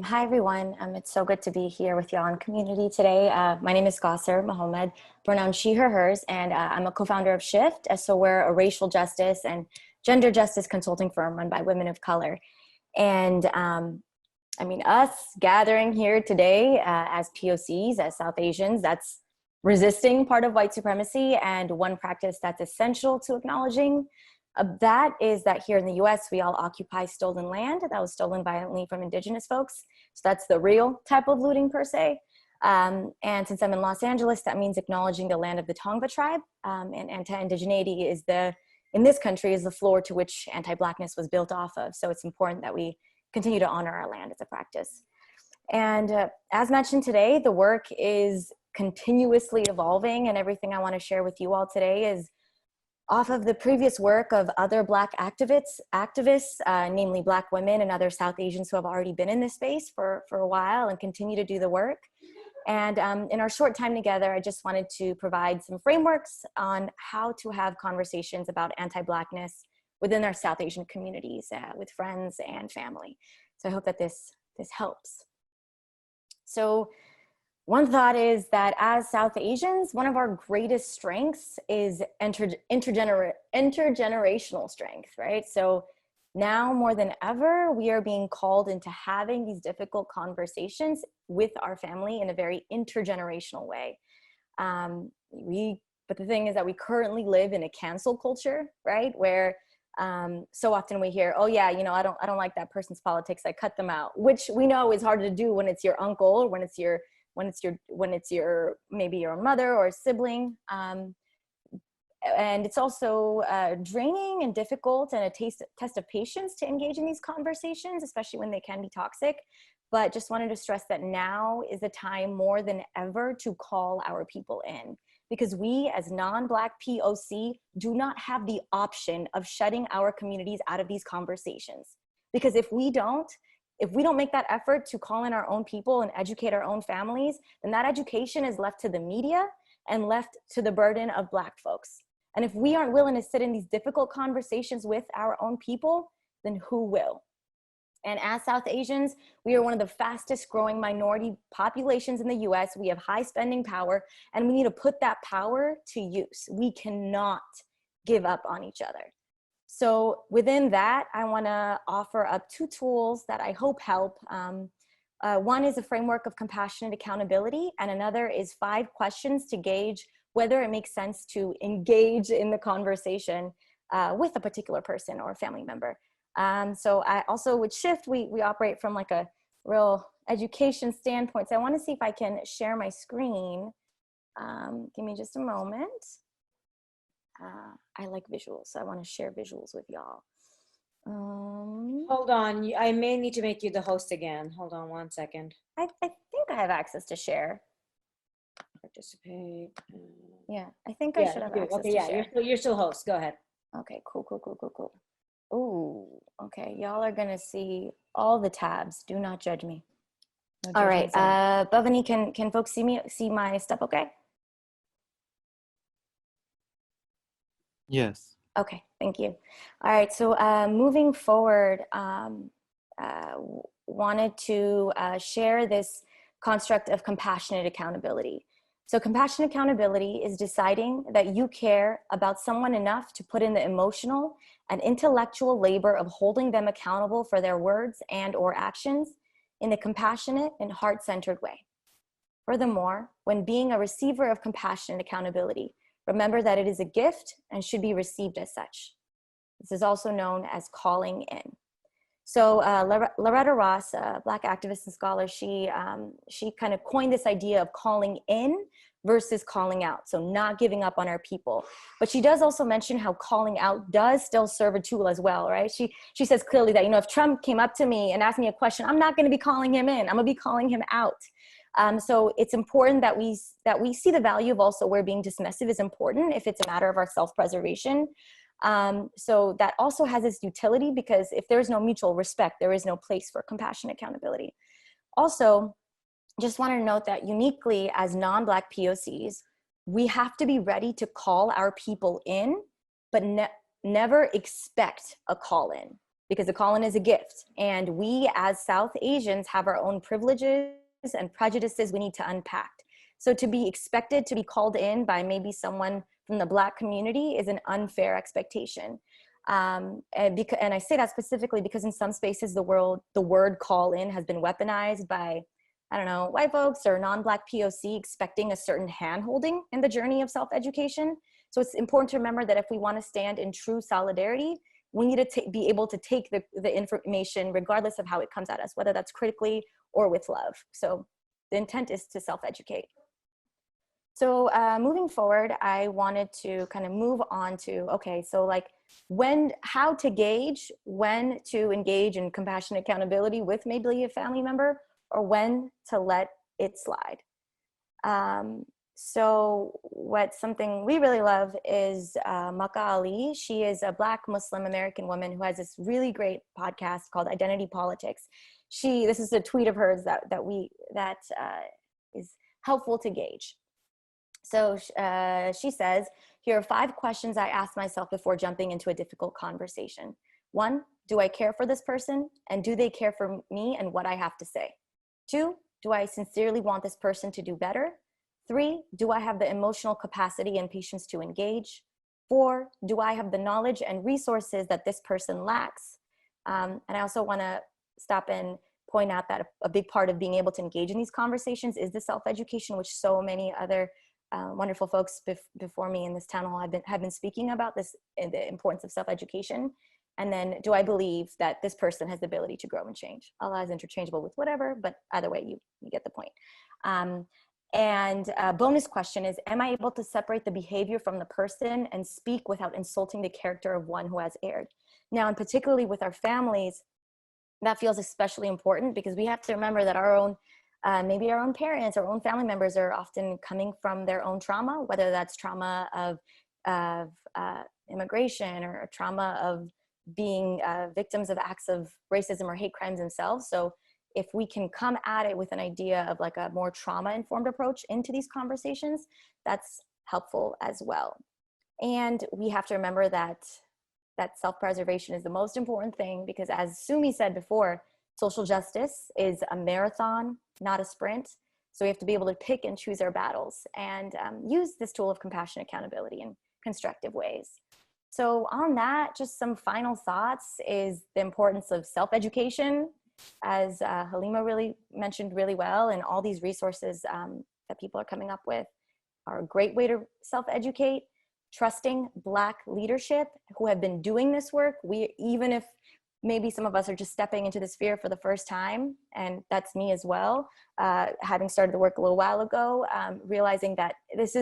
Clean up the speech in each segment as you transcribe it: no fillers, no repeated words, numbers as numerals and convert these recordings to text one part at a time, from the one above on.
Hi, everyone. It's so good to be here with y'all in community today. My name is Kausar Mohammed, pronouns she, her, hers, and I'm a co-founder of Shift. So we're a racial justice and gender justice consulting firm run by women of color. And us gathering here today as POCs, as South Asians, that's resisting part of white supremacy, and one practice that's essential to acknowledging that is that here in the US, we all occupy stolen land that was stolen violently from indigenous folks. So that's the real type of looting per se. And since I'm in Los Angeles, that means acknowledging the land of the Tongva tribe. And anti-indigeneity is in this country is the floor to which anti-Blackness was built off of. So it's important that we continue to honor our land as a practice. And as mentioned today, the work is continuously evolving, and everything I want to share with you all today is off of the previous work of other Black activists, namely Black women and other South Asians who have already been in this space for a while and continue to do the work. And in our short time together, I just wanted to provide some frameworks on how to have conversations about anti-Blackness within our South Asian communities with friends and family. So I hope that this helps. So one thought is that as South Asians, one of our greatest strengths is intergenerational strength, right? So now more than ever, we are being called into having these difficult conversations with our family in a very intergenerational way. But the thing is that we currently live in a cancel culture, right? Where so often we hear, oh yeah, I don't like that person's politics, I cut them out, which we know is hard to do when it's your uncle, or when it's your maybe your mother or a sibling. And it's also draining and difficult and a test of patience to engage in these conversations, especially when they can be toxic. But just wanted to stress that now is the time more than ever to call our people in, because we as non-Black POC do not have the option of shutting our communities out of these conversations. Because if we don't make that effort to call in our own people and educate our own families, then that education is left to the media and left to the burden of Black folks. And if we aren't willing to sit in these difficult conversations with our own people, then who will? And as South Asians, we are one of the fastest growing minority populations in the US. We have high spending power, and we need to put that power to use. We cannot give up on each other. So within that, I want to offer up two tools that I hope help. One is a framework of compassionate accountability, and another is 5 questions to gauge whether it makes sense to engage in the conversation with a particular person or family member. So I also, with Shift, we operate from like a real education standpoint. So I want to see if I can share my screen. Give me just a moment. I like visuals, so I want to share visuals with y'all. Hold on, I may need to make you the host again. Hold on one second. I think I have access to share. Participate. Yeah, I think I should have access to share. You're still host. Go ahead. Okay, cool. Ooh, okay, y'all are gonna see all the tabs. Do not judge me. No all right, Bhavani, can folks see my stuff okay? Yes. Okay, thank you. All right, so moving forward, wanted to share this construct of compassionate accountability. So compassionate accountability is deciding that you care about someone enough to put in the emotional and intellectual labor of holding them accountable for their words and or actions in a compassionate and heart-centered way. Furthermore, when being a receiver of compassionate accountability, remember that it is a gift and should be received as such. This is also known as calling in. So Loretta Ross, a Black activist and scholar, she kind of coined this idea of calling in versus calling out. So not giving up on our people. But she does also mention how calling out does still serve a tool as well, right? She says clearly that, if Trump came up to me and asked me a question, I'm not gonna be calling him in, I'm gonna be calling him out. So it's important that we see the value of also where being dismissive is important if it's a matter of our self-preservation. So that also has its utility, because if there's no mutual respect, there is no place for compassionate accountability. Also, just want to note that uniquely as non-Black POCs, we have to be ready to call our people in, but never expect a call in. because a call-in is a gift. And we as South Asians have our own privileges and prejudices we need to unpack. So to be expected to be called in by maybe someone from the Black community is an unfair expectation. And I say that specifically because in some spaces, the word call in has been weaponized by, I don't know, white folks or non-Black POC expecting a certain hand-holding in the journey of self-education. So it's important to remember that if we want to stand in true solidarity, we need to be able to take the information regardless of how it comes at us, whether that's critically or with love. So the intent is to self-educate. So moving forward, I wanted to kind of move on to, okay, so like how to gauge when to engage in compassionate accountability with maybe a family member, or when to let it slide. So something we really love is Maka Ali. She is a Black Muslim American woman who has this really great podcast called Identity Politics. This is a tweet of hers that is helpful to gauge. So she says, here are 5 questions I ask myself before jumping into a difficult conversation. 1, do I care for this person? And do they care for me and what I have to say? 2, do I sincerely want this person to do better? 3, do I have the emotional capacity and patience to engage? 4, do I have the knowledge and resources that this person lacks? And I also want to stop and point out that a big part of being able to engage in these conversations is the self-education, which so many other wonderful folks before me in this town hall have been speaking about this, the importance of self-education. And then, do I believe that this person has the ability to grow and change? Allah is interchangeable with whatever, but either way, you get the point. And a bonus question is, am I able to separate the behavior from the person and speak without insulting the character of one who has erred? Now, and particularly with our families, that feels especially important because we have to remember that our own, maybe our own parents, our own family members are often coming from their own trauma, whether that's trauma of immigration or trauma of being victims of acts of racism or hate crimes themselves. So if we can come at it with an idea of like a more trauma-informed approach into these conversations, that's helpful as well. And we have to remember that self-preservation is the most important thing, because as Sumi said before, social justice is a marathon, not a sprint. So we have to be able to pick and choose our battles and use this tool of compassion accountability in constructive ways. So on that, just some final thoughts is the importance of self-education, as Halima really mentioned really well, and all these resources that people are coming up with are a great way to self-educate. Trusting Black leadership who have been doing this work. Even if maybe some of us are just stepping into this sphere for the first time, and that's me as well, having started the work a little while ago, realizing that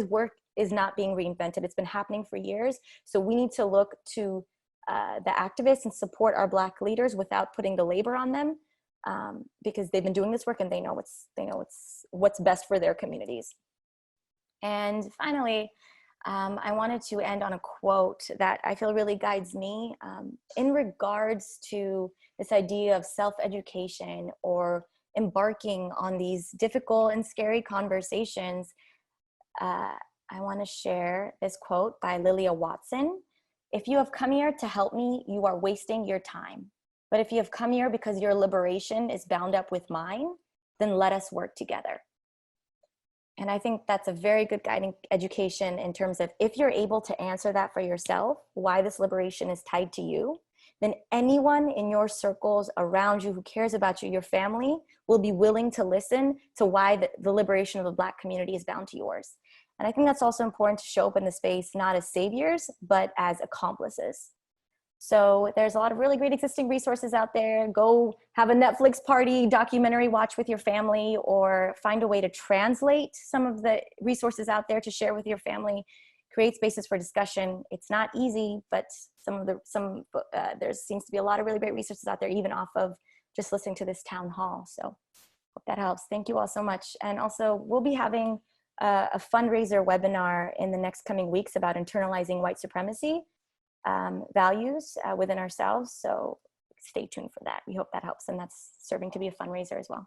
work is not being reinvented. It's been happening for years. So we need to look to the activists and support our Black leaders without putting the labor on them, because they've been doing this work and they know what's best for their communities. And finally, I wanted to end on a quote that I feel really guides me in regards to this idea of self-education or embarking on these difficult and scary conversations. I want to share this quote by Lilia Watson. "If you have come here to help me, you are wasting your time. But if you have come here because your liberation is bound up with mine, then let us work together." And I think that's a very good guiding education in terms of, if you're able to answer that for yourself, why this liberation is tied to you, then anyone in your circles around you who cares about you, your family, will be willing to listen to why the liberation of the Black community is bound to yours. And I think that's also important to show up in the space, not as saviors, but as accomplices. So there's a lot of really great existing resources out there. Go have a Netflix party, documentary watch with your family, or find a way to translate some of the resources out there to share with your family. Create spaces for discussion. It's not easy, but there seems to be a lot of really great resources out there, even off of just listening to this town hall. So hope that helps. Thank you all so much. And also, we'll be having a fundraiser webinar in the next coming weeks about internalizing white supremacy values within ourselves. So stay tuned for that. We hope that helps, and that's serving to be a fundraiser as well.